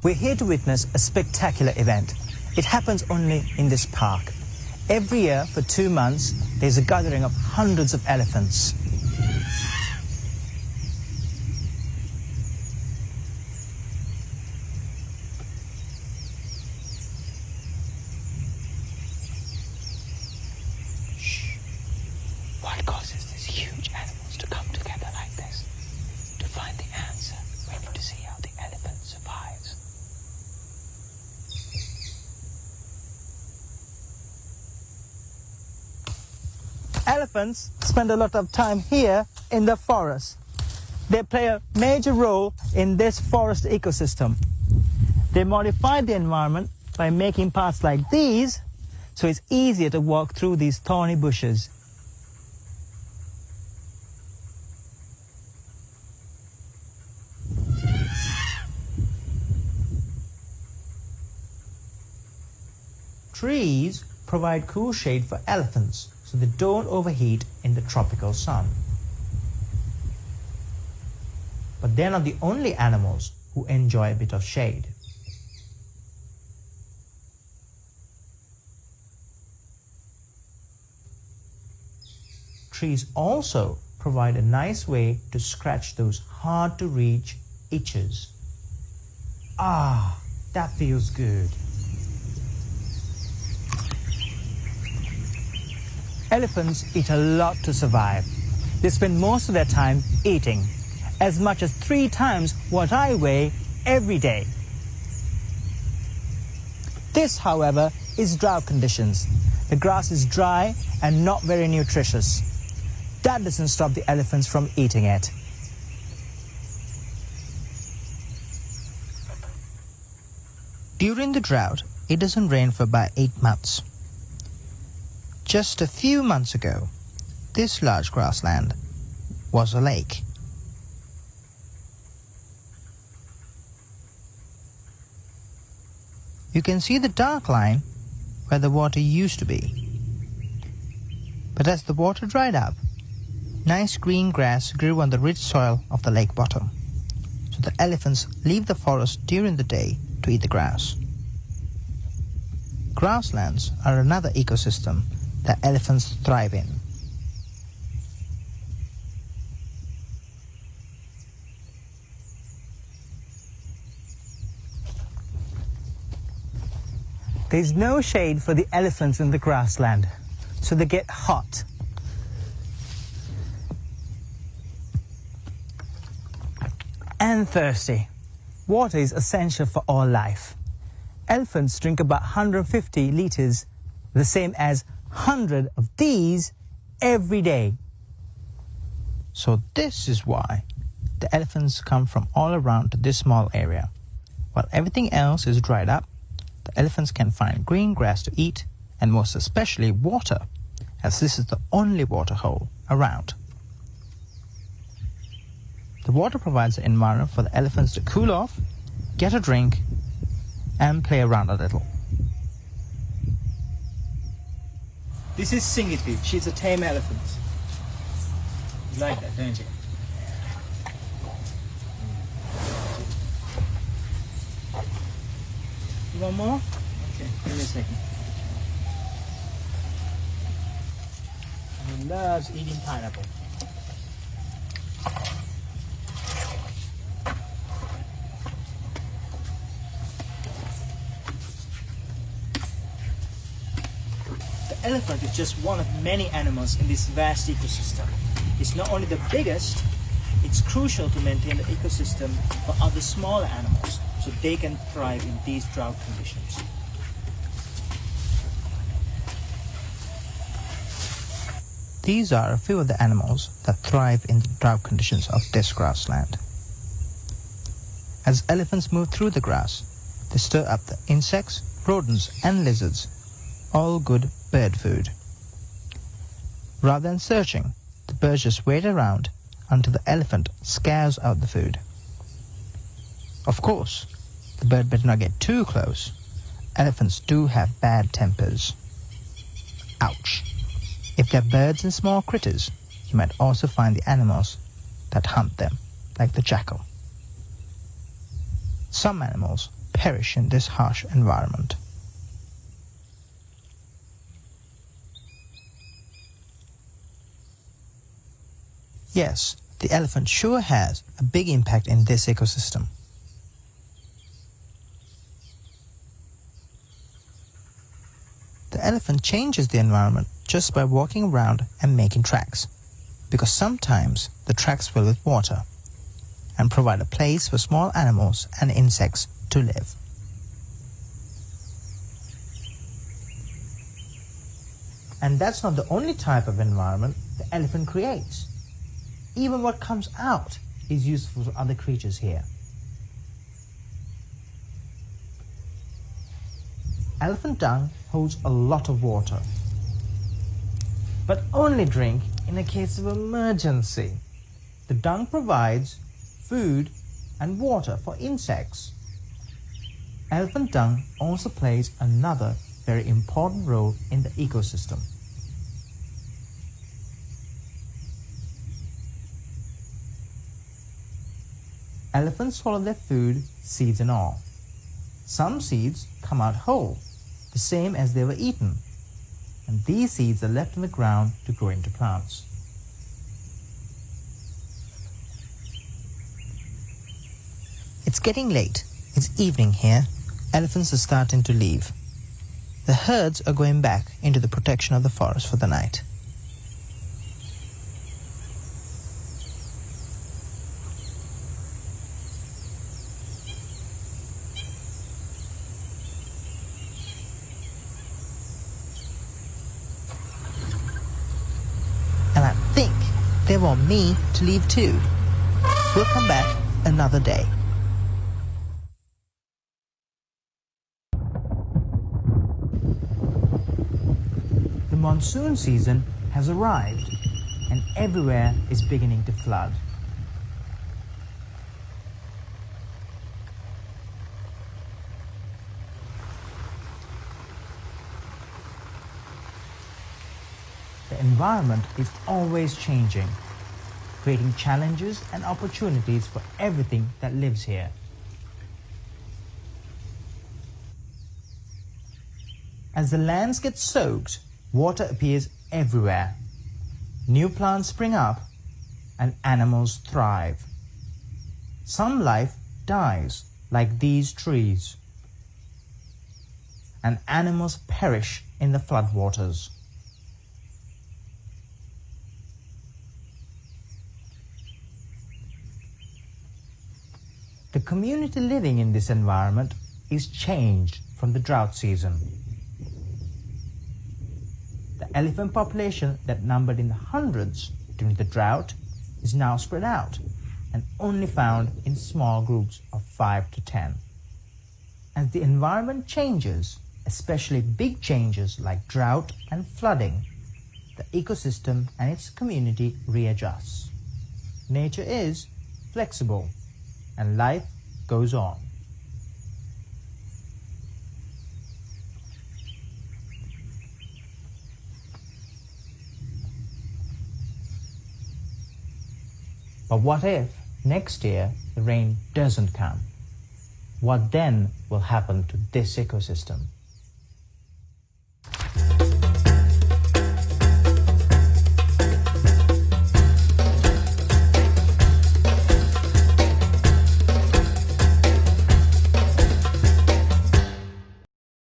We're here to witness a spectacular event. It happens only in this park. Every year for 2 months, there's a gathering of hundreds of elephants. What causes these huge animals to come together like this? To find the answer, we need to see how the elephant survives. Elephants spend a lot of time here in the forest. They play a major role in this forest ecosystem. They modify the environment by making paths like these, so it's easier to walk through these thorny bushes. Trees provide cool shade for elephants so they don't overheat in the tropical sun. But they're not the only animals who enjoy a bit of shade. Trees also provide a nice way to scratch those hard-to-reach itches. Ah, that feels good. Elephants eat a lot to survive. They spend most of their time eating, as much as 3 times what I weigh every day. This, however, is drought conditions. The grass is dry and not very nutritious. That doesn't stop the elephants from eating it. During the drought, it doesn't rain for about 8 months. Just a few months ago, this large grassland was a lake. You can see the dark line where the water used to be. But as the water dried up, nice green grass grew on the rich soil of the lake bottom. So the elephants leave the forest during the day to eat the grass. Grasslands are another ecosystem that elephants thrive in. There's no shade for the elephants in the grassland, so they get hot. And thirsty. Water is essential for all life. Elephants drink about 150 liters, the same as 100 of these every day. So this is why the elephants come from all around to this small area. While everything else is dried up, the elephants can find green grass to eat, and most especially water, as this is the only water hole around. The water provides an environment for the elephants to cool off, get a drink, and play around a little. This is Singiti. She's a tame elephant. You like that, don't you? You want more? Okay, give me a second. He loves eating pineapple. The elephant is just one of many animals in this vast ecosystem. It's not only the biggest, it's crucial to maintain the ecosystem for other smaller animals so they can thrive in these drought conditions. These are a few of the animals that thrive in the drought conditions of this grassland. As elephants move through the grass, they stir up the insects, rodents, and lizards, all good bird food. Rather than searching, the birds just wait around until the elephant scares out the food. Of course, the bird better not get too close. Elephants do have bad tempers. Ouch. If they're birds and small critters, you might also find the animals that hunt them, like the jackal. Some animals, perish in this harsh environment. Yes, the elephant sure has a big impact in this ecosystem. The elephant changes the environment just by walking around and making tracks, because sometimes the tracks fill with water and provide a place for small animals and insects to live. And that's not the only type of environment the elephant creates. Even what comes out is useful for other creatures here. Elephant dung holds a lot of water, but only drink in a case of emergency. The dung provides food and water for insects. Elephant dung also plays another very important role in the ecosystem. Elephants swallow their food, seeds and all. Some seeds come out whole, the same as they were eaten, and these seeds are left in the ground to grow into plants. It's getting late. It's evening here. Elephants are starting to leave. The herds are going back into the protection of the forest for the night. And I think they want me to leave too. We'll come back another day. The monsoon season has arrived and everywhere is beginning to flood. The environment is always changing, creating challenges and opportunities for everything that lives here. As the lands get soaked, water appears everywhere. New plants spring up and animals thrive. Some life dies, like these trees, and animals perish in the floodwaters. The community living in this environment is changed from the drought season. The elephant population that numbered in the hundreds during the drought is now spread out and only found in small groups of 5 to 10. As the environment changes, especially big changes like drought and flooding, the ecosystem and its community readjusts. Nature is flexible and life goes on. But what if next year the rain doesn't come? What then will happen to this ecosystem?